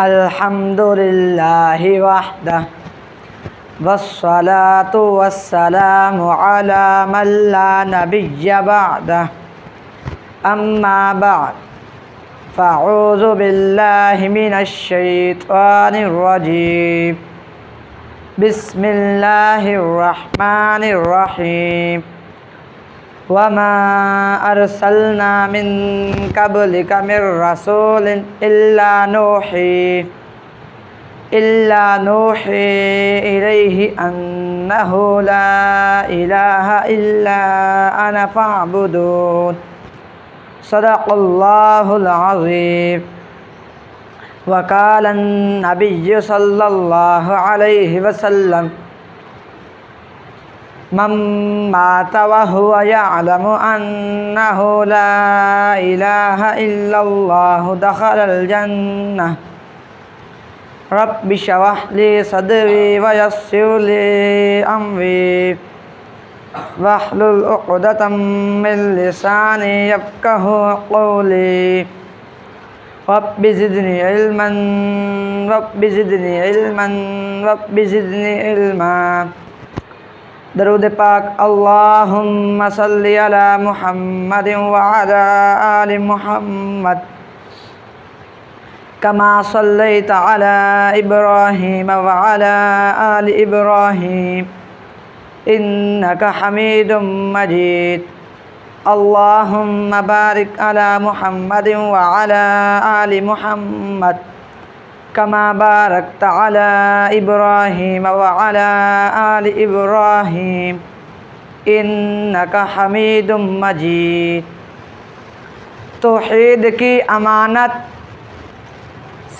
الحمد للہ وحدہ والصلاة والسلام علی من لا نبی بعدہ اما بعد فاعوذ باللہ من الشیطان الرجیم بسم اللہ الرحمن الرحیم وما ارسلنا من قبلک من رسول الا نوحی الیہ انہ لا الہ الا انا فاعبدون صدق اللہ العظیم وقال النبی صلی اللہ علیہ وسلم من مات وهو يعلم أنه لا إله إلا الله دخل الجنة رب اشرح لي صدري ويسر لي أمري واحلل عقدة من لساني يفقهوا قولي رب زدني علما رب زدني علما رب زدني علما درود پاک اللہم صلی علی محمد وعلی آل محمد کما صلیت علی ابراہیم وعلی آل ابراہیم انک حمید مجید اللہم بارک علی محمد وعلی آل محمد کما بارکت علی ابراہیم وعلی آل ابراہیم انک حمید مجید۔ توحید کی امانت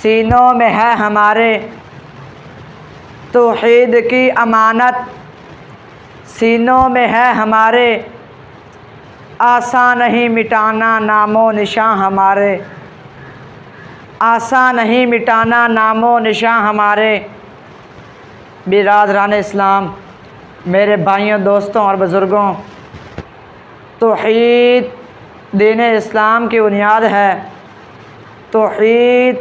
سینوں میں ہے ہمارے، توحید کی امانت سینوں میں ہے ہمارے، آسان نہیں مٹانا نام و نشاں ہمارے، آسان نہیں مٹانا نام و نشاں ہمارے۔ برادران اسلام، میرے بھائیوں، دوستوں اور بزرگوں، توحید دین اسلام کی بنیاد ہے۔ توحید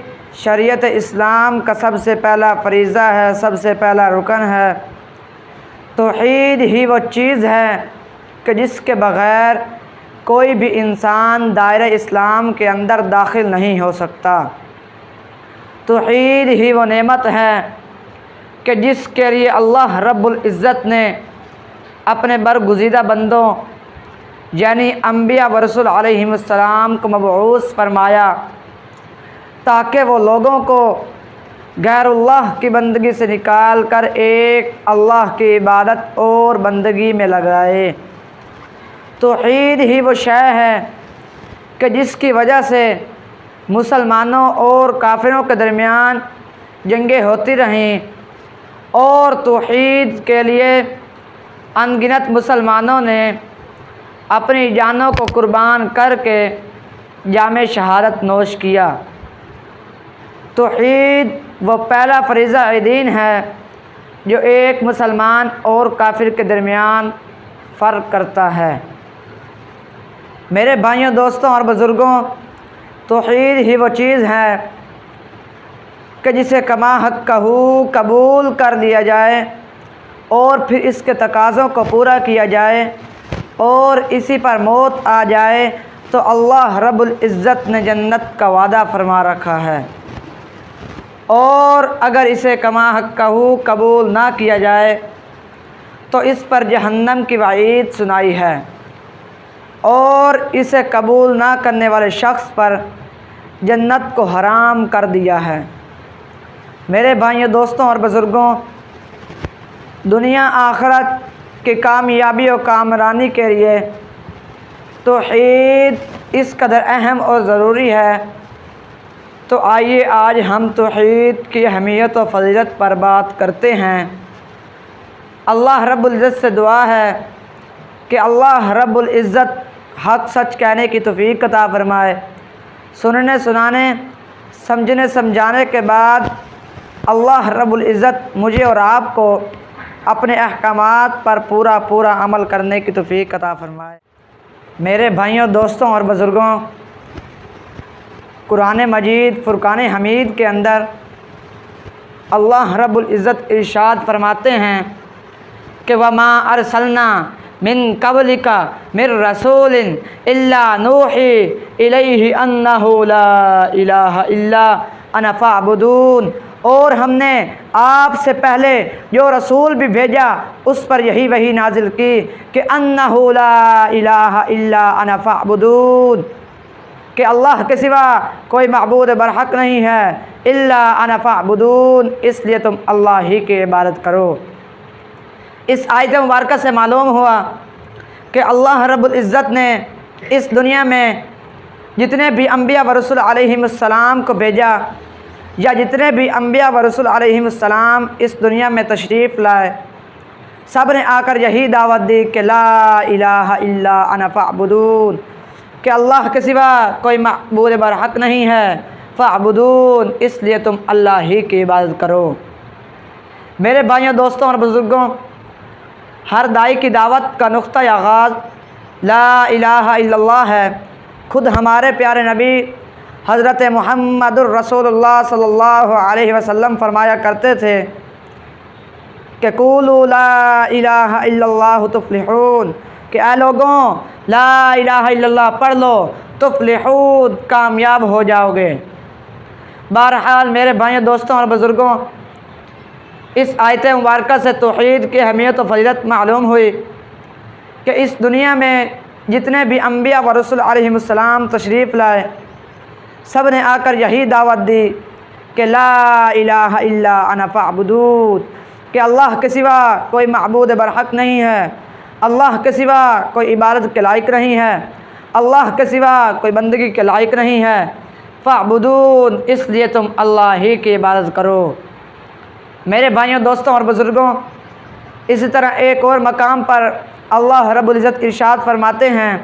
شریعت اسلام کا سب سے پہلا فریضہ ہے، سب سے پہلا رکن ہے۔ توحید ہی وہ چیز ہے کہ جس کے بغیر کوئی بھی انسان دائرہ اسلام کے اندر داخل نہیں ہو سکتا۔ توحید ہی وہ نعمت ہے کہ جس کے لیے اللہ رب العزت نے اپنے برگزیدہ بندوں یعنی انبیاء و رسول علیہم السلام کو مبعوث فرمایا تاکہ وہ لوگوں کو غیر اللہ کی بندگی سے نکال کر ایک اللہ کی عبادت اور بندگی میں لگائے۔ توحید ہی وہ شے ہے کہ جس کی وجہ سے مسلمانوں اور کافروں کے درمیان جنگیں ہوتی رہیں اور توحید کے لیے ان گنت مسلمانوں نے اپنی جانوں کو قربان کر کے جام شہادت نوش کیا۔ توحید وہ پہلا فریضہ دین ہے جو ایک مسلمان اور کافر کے درمیان فرق کرتا ہے۔ میرے بھائیوں، دوستوں اور بزرگوں، توحید ہی وہ چیز ہے کہ جسے کما حق قبول کر لیا جائے اور پھر اس کے تقاضوں کو پورا کیا جائے اور اسی پر موت آ جائے تو اللہ رب العزت نے جنت کا وعدہ فرما رکھا ہے، اور اگر اسے کما حق قبول نہ کیا جائے تو اس پر جہنم کی وعید سنائی ہے، اور اسے قبول نہ کرنے والے شخص پر جنت کو حرام کر دیا ہے۔ میرے بھائیوں، دوستوں اور بزرگوں، دنیا آخرت کی کامیابی و کامرانی کے لیے توحید اس قدر اہم اور ضروری ہے۔ تو آئیے آج ہم توحید کی اہمیت و فضیلت پر بات کرتے ہیں۔ اللہ رب العزت سے دعا ہے کہ اللہ رب العزت حق سچ کہنے کی توفیق عطا فرمائے، سننے سنانے سمجھنے سمجھانے کے بعد اللہ رب العزت مجھے اور آپ کو اپنے احکامات پر پورا عمل کرنے کی توفیق عطا فرمائے۔ میرے بھائیوں، دوستوں اور بزرگوں، قرآن مجید فرقان حمید کے اندر اللہ رب العزت ارشاد فرماتے ہیں کہ وما ارسلنا من قبلک من رسول الا نوحی الیہ انہ لا الہ الا انا فاعبدون، اور ہم نے آپ سے پہلے جو رسول بھی بھیجا اس پر یہی وحی نازل کی کہ انہ لا الہ الا انا فاعبدون، کہ اللہ کے سوا کوئی معبود برحق نہیں ہے، الا انا فاعبدون، اس لیے تم اللہ ہی کی عبادت کرو۔ اس آیت مبارکہ سے معلوم ہوا کہ اللہ رب العزت نے اس دنیا میں جتنے بھی انبیاء و رسول علیہم السلام کو بھیجا، یا جتنے بھی انبیاء و رسول علیہم السلام اس دنیا میں تشریف لائے، سب نے آ کر یہی دعوت دی کہ لا الہ الا انا فاعبدون، کہ اللہ کے سوا کوئی معبود برحق نہیں ہے، فاعبدون، اس لیے تم اللہ ہی کی عبادت کرو۔ میرے بھائیوں، دوستوں اور بزرگوں، ہر داعی کی دعوت کا نقطہ آغاز لا الہ الا اللہ ہے۔ خود ہمارے پیارے نبی حضرت محمد الرسول اللہ صلی اللہ علیہ وسلم فرمایا کرتے تھے کہ قولوا لا الہ الا اللہ تفلحون، کہ اے لوگوں لا الہ الا اللہ پڑھ لو تفلحون، کامیاب ہو جاؤ گے۔ بہرحال میرے بھائیوں، دوستوں اور بزرگوں، اس آیت مبارکہ سے توحید کی اہمیت و فضیلت معلوم ہوئی کہ اس دنیا میں جتنے بھی انبیاء و رسول علیہم السلام تشریف لائے، سب نے آ کر یہی دعوت دی کہ لا الہ الا انا فاعبدون، کہ اللہ کے سوا کوئی معبود برحق نہیں ہے، اللہ کے سوا کوئی عبادت کے لائق نہیں ہے، اللہ کے سوا کوئی بندگی کے لائق نہیں ہے، فاعبدون، اس لیے تم اللہ ہی کی عبادت کرو۔ میرے بھائیوں، دوستوں اور بزرگوں، اسی طرح ایک اور مقام پر اللہ رب العزت ارشاد فرماتے ہیں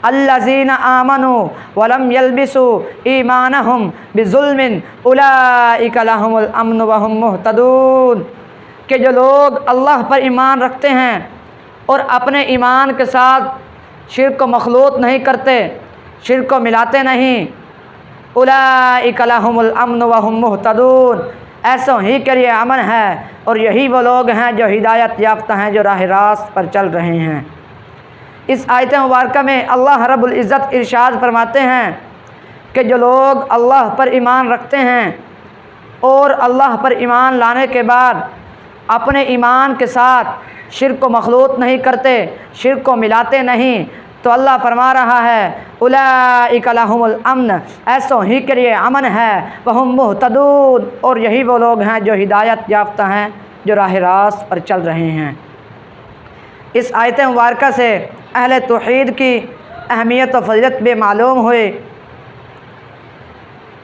الذین آمنوا ولم یلبسوا ایمانہم بظلم اولئک لہم الامن وہم مہتدون، کہ جو لوگ اللہ پر ایمان رکھتے ہیں اور اپنے ایمان کے ساتھ شرک و مخلوط نہیں کرتے، شرک کو ملاتے نہیں، اولئک لہم الامن وہم مہتدون، ایسوں ہی کے لیے امن ہے اور یہی وہ لوگ ہیں جو ہدایت یافتہ ہیں، جو راہ راست پر چل رہے ہیں۔ اس آیت مبارکہ میں اللہ رب العزت ارشاد فرماتے ہیں کہ جو لوگ اللہ پر ایمان رکھتے ہیں اور اللہ پر ایمان لانے کے بعد اپنے ایمان کے ساتھ شرک و مخلوط نہیں کرتے، شرک کو ملاتے نہیں، تو اللہ فرما رہا ہے اولئک لہم الامن، ایسوں ہی کے لیے امن ہے، وہم مہتدون، اور یہی وہ لوگ ہیں جو ہدایت یافتہ ہیں، جو راہ راست پر چل رہے ہیں۔ اس آیت مبارکہ سے اہل توحید کی اہمیت و فضیلت بھی معلوم ہوئی۔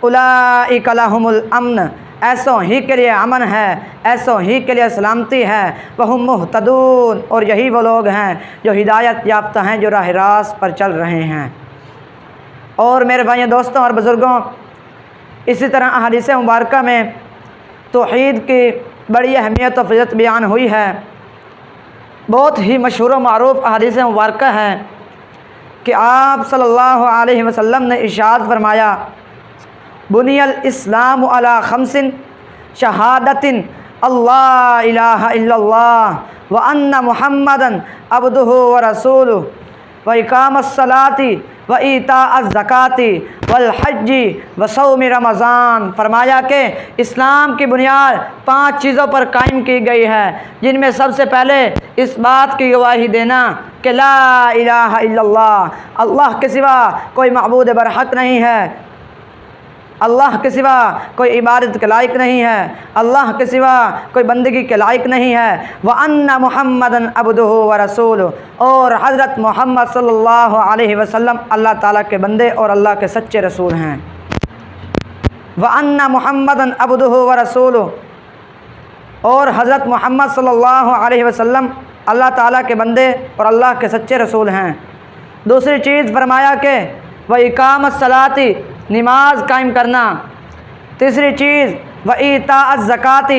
اولئک لہم الامن، ایسوں ہی کے لیے امن ہے، ایسوں ہی کے لیے سلامتی ہے، وہم مہتدون، اور یہی وہ لوگ ہیں جو ہدایت یافتہ ہیں، جو راہ راست پر چل رہے ہیں۔ اور میرے بھائیوں، دوستوں اور بزرگوں، اسی طرح احادیث مبارکہ میں توحید کی بڑی اہمیت و فضیلت بیان ہوئی ہے۔ بہت ہی مشہور و معروف احادیث مبارکہ ہے کہ آپ صلی اللہ علیہ وسلم نے ارشاد فرمایا بنی الاسلام علی خمس شہادت اللہ الہ الا اللہ وان محمدا عبدہ ورسولہ واقام الصلاۃ وایتاء الزکوٰۃ والحج وصوم رمضان، فرمایا کہ اسلام کی بنیاد 5 چیزوں پر قائم کی گئی ہے، جن میں سب سے پہلے اس بات کی گواہی دینا کہ لا الہ الا اللہ، اللہ کے سوا کوئی معبود برحق نہیں ہے، اللہ کے سوا کوئی عبادت کے لائق نہیں ہے، اللہ کے سوا کوئی بندگی کے لائق نہیں ہے، وَأَنَّ مُحَمَّدًا عَبْدُهُ وَرَسُولُهُ، اور حضرت محمد صلی اللہ علیہ وسلم اللہ تعالیٰ کے بندے اور اللہ کے سچے رسول ہیں۔ وَأَنَّ مُحَمَّدًا عَبْدُهُ وَرَسُولُهُ، اور حضرت محمد صلی اللہ علیہ وسلم اللہ تعالیٰ کے بندے اور اللہ کے سچے رسول ہیں۔ دوسری چیز فرمایا کہ وَإِقَامَ الصَّلَاةِ، نماز قائم کرنا۔ تیسری چیز وَإِيتَاءَ الزَّكَاةِ،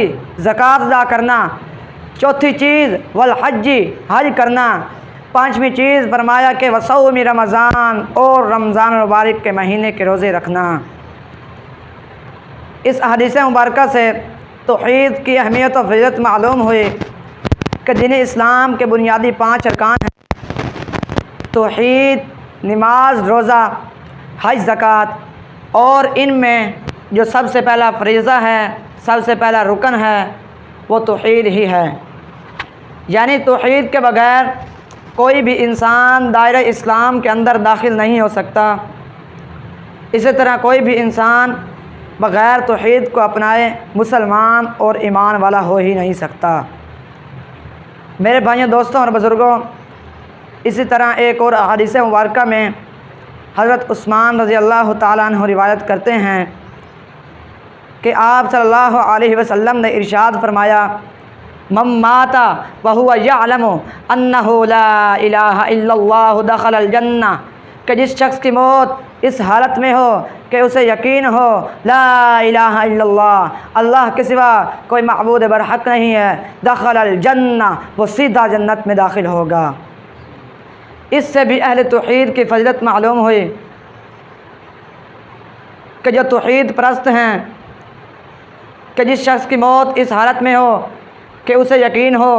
زکوٰۃ ادا کرنا۔ چوتھی چیز والحج، حج کرنا۔ پانچویں چیز فرمایا کہ وصوم رمضان، اور رمضان مبارک کے مہینے کے روزے رکھنا۔ اس حدیث مبارکہ سے توحید کی اہمیت و فضیلت معلوم ہوئی کہ دین اسلام کے بنیادی 5 ارکان ہیں: توحید، نماز، روزہ، حج، زکوٰۃ، اور ان میں جو سب سے پہلا فریضہ ہے، سب سے پہلا رکن ہے، وہ توحید ہی ہے۔ یعنی توحید کے بغیر کوئی بھی انسان دائرہ اسلام کے اندر داخل نہیں ہو سکتا۔ اسی طرح کوئی بھی انسان بغیر توحید کو اپنائے مسلمان اور ایمان والا ہو ہی نہیں سکتا۔ میرے بھائیوں، دوستوں اور بزرگوں، اسی طرح ایک اور حدیث مبارکہ میں حضرت عثمان رضی اللہ تعالیٰ عنہ روایت کرتے ہیں کہ آپ صلی اللہ علیہ وسلم نے ارشاد فرمایا: من مات وهو يعلم انه لا الہ الا اللہ دخل الجنہ، کہ جس شخص کی موت اس حالت میں ہو کہ اسے یقین ہو لا الہ الا اللہ، اللہ کے سوا کوئی معبود برحق نہیں ہے، دخل الجنہ، وہ سیدھا جنت میں داخل ہوگا۔ اس سے بھی اہل توحید کی فضیلت معلوم ہوئی کہ جو توحید پرست ہیں، کہ جس شخص کی موت اس حالت میں ہو کہ اسے یقین ہو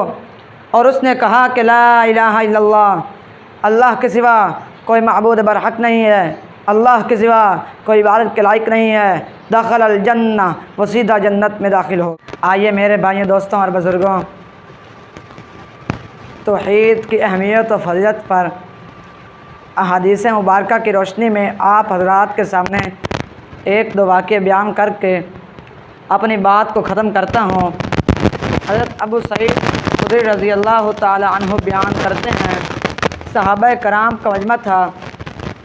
اور اس نے کہا کہ لا الہ الا اللہ، اللہ کے سوا کوئی معبود برحق نہیں ہے، اللہ کے سوا کوئی عبادت کے لائق نہیں ہے، دخل الجنہ، وہ سیدھا جنت میں داخل ہو۔ آئیے میرے بھائیوں، دوستوں اور بزرگوں، توحید کی اہمیت و فضیلت پر احادیث مبارکہ کی روشنی میں آپ حضرات کے سامنے ایک دو واقعے بیان کر کے اپنی بات کو ختم کرتا ہوں۔ حضرت ابو سعید خدری رضی اللہ تعالی عنہ بیان کرتے ہیں، صحابہ کرام کا مجمع تھا،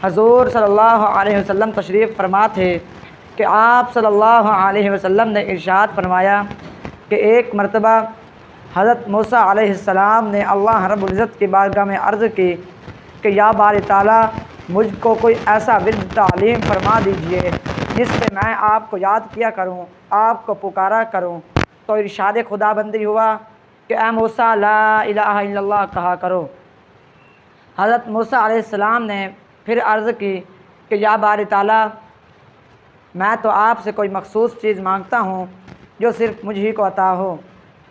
حضور صلی اللہ علیہ وسلم تشریف فرما تھے کہ آپ صلی اللہ علیہ وسلم نے ارشاد فرمایا کہ ایک مرتبہ حضرت موسیٰ علیہ السلام نے اللہ رب العزت کی بارگاہ میں عرض کی کہ یا باری تعالیٰ، مجھ کو کوئی ایسا ورد تعلیم فرما دیجئے جس سے میں آپ کو یاد کیا کروں، آپ کو پکارا کروں۔ تو ارشاد خدا بندی ہوا کہ اے موسیٰ، لا الہ الا اللہ کہا کرو۔ حضرت موسیٰ علیہ السلام نے پھر عرض کی کہ یا باری تعالیٰ، میں تو آپ سے کوئی مخصوص چیز مانگتا ہوں جو صرف مجھ ہی کو عطا ہو۔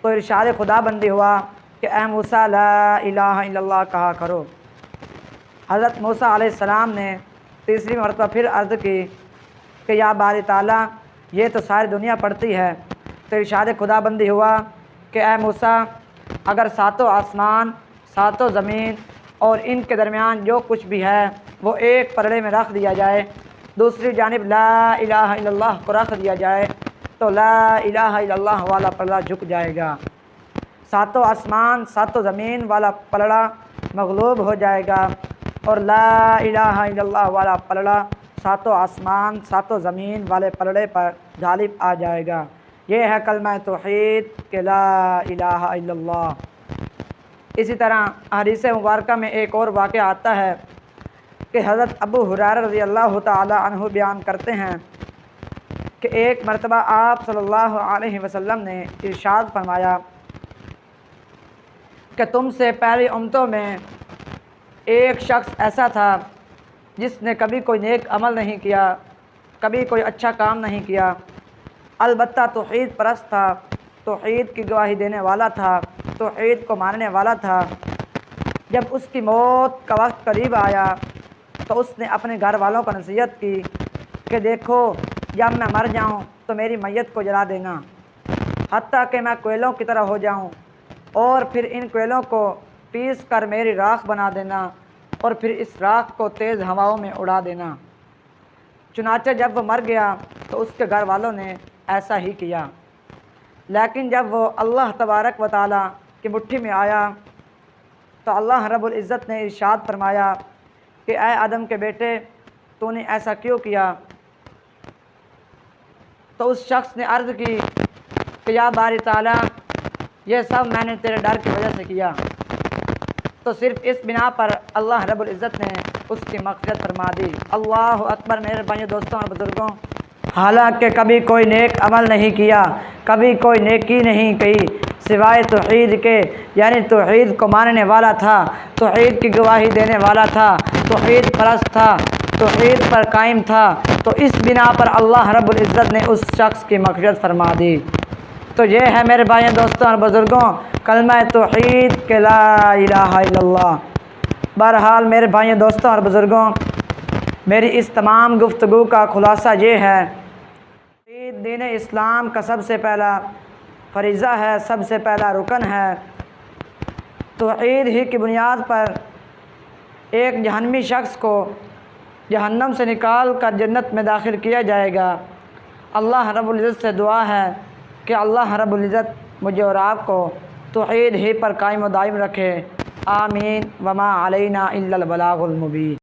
تو ارشاد خدا بندی ہوا کہ اے موسیٰ، لا الہ الا اللہ کہا کرو۔ حضرت موسیٰ علیہ السلام نے تیسری مرتبہ پھر عرض کی کہ یا باری تعالیٰ، یہ تو ساری دنیا پڑھتی ہے۔ تو ارشاد خدا بندی ہوا کہ اے موسیٰ، اگر 7 آسمان، 7 زمین اور ان کے درمیان جو کچھ بھی ہے وہ ایک پلڑے میں رکھ دیا جائے، دوسری جانب لا الہ الا اللہ کو رکھ دیا جائے، تو لا الہ الا اللہ والا پلڑا جھک جائے گا، 7 آسمان 7 زمین والا پلڑا مغلوب ہو جائے گا، اور لا الہ الا اللہ والا پلڑا 7 آسمان 7 زمین والے پلڑے پر غالب آ جائے گا۔ یہ ہے کلمہ توحید کہ لا الہ الا اللہ۔ اسی طرح حدیث مبارکہ میں ایک اور واقعہ آتا ہے کہ حضرت ابو ہریرہ رضی اللہ تعالی عنہ بیان کرتے ہیں کہ ایک مرتبہ آپ صلی اللہ علیہ وسلم نے ارشاد فرمایا کہ تم سے پہلی امتوں میں ایک شخص ایسا تھا جس نے کبھی کوئی نیک عمل نہیں کیا، کبھی کوئی اچھا کام نہیں کیا، البتہ توحید پرست تھا، توحید کی گواہی دینے والا تھا، توحید کو ماننے والا تھا۔ جب اس کی موت کا وقت قریب آیا تو اس نے اپنے گھر والوں کو نصیحت کی کہ دیکھو، جب میں مر جاؤں تو میری میت کو جلا دینا، حتیٰ کہ میں کوئلوں کی طرح ہو جاؤں، اور پھر ان کوئلوں کو پیس کر میری راکھ بنا دینا، اور پھر اس راکھ کو تیز ہواؤں میں اڑا دینا۔ چنانچہ جب وہ مر گیا تو اس کے گھر والوں نے ایسا ہی کیا، لیکن جب وہ اللہ تبارک و تعالیٰ کی مٹھی میں آیا تو اللہ رب العزت نے ارشاد فرمایا کہ اے آدم کے بیٹے، تو نے ایسا کیوں کیا؟ تو اس شخص نے عرض کی کہ یا باری تعالیٰ، یہ سب میں نے تیرے ڈر کی وجہ سے کیا۔ تو صرف اس بنا پر اللہ رب العزت نے اس کی مغفرت فرما دی۔ اللہ اکبر۔ میرے بھائیوں، دوستوں اور بزرگوں، حالانکہ کبھی کوئی نیک عمل نہیں کیا، کبھی کوئی نیکی نہیں کی سوائے توحید کے، یعنی توحید کو ماننے والا تھا، توحید کی گواہی دینے والا تھا، توحید پرست تھا، توحید پر قائم تھا، تو اس بنا پر اللہ رب العزت نے اس شخص کی مغفرت فرما دی۔ تو یہ ہے میرے بھائیوں دوستوں اور بزرگوں کلمہ توحید کہ لا الہ الا اللہ۔ بہرحال میرے بھائیوں دوستوں اور بزرگوں، میری اس تمام گفتگو کا خلاصہ یہ ہے، دین اسلام کا سب سے پہلا فریضہ ہے، سب سے پہلا رکن ہے۔ توحید ہی کی بنیاد پر ایک جہنمی شخص کو جہنم سے نکال کر جنت میں داخل کیا جائے گا۔ اللہ رب العزت سے دعا ہے کہ اللہ رب العزت مجھے اور آپ کو توحید ہی پر قائم و دائم رکھے۔ آمین۔ وما علینا الا البلاغ المبین۔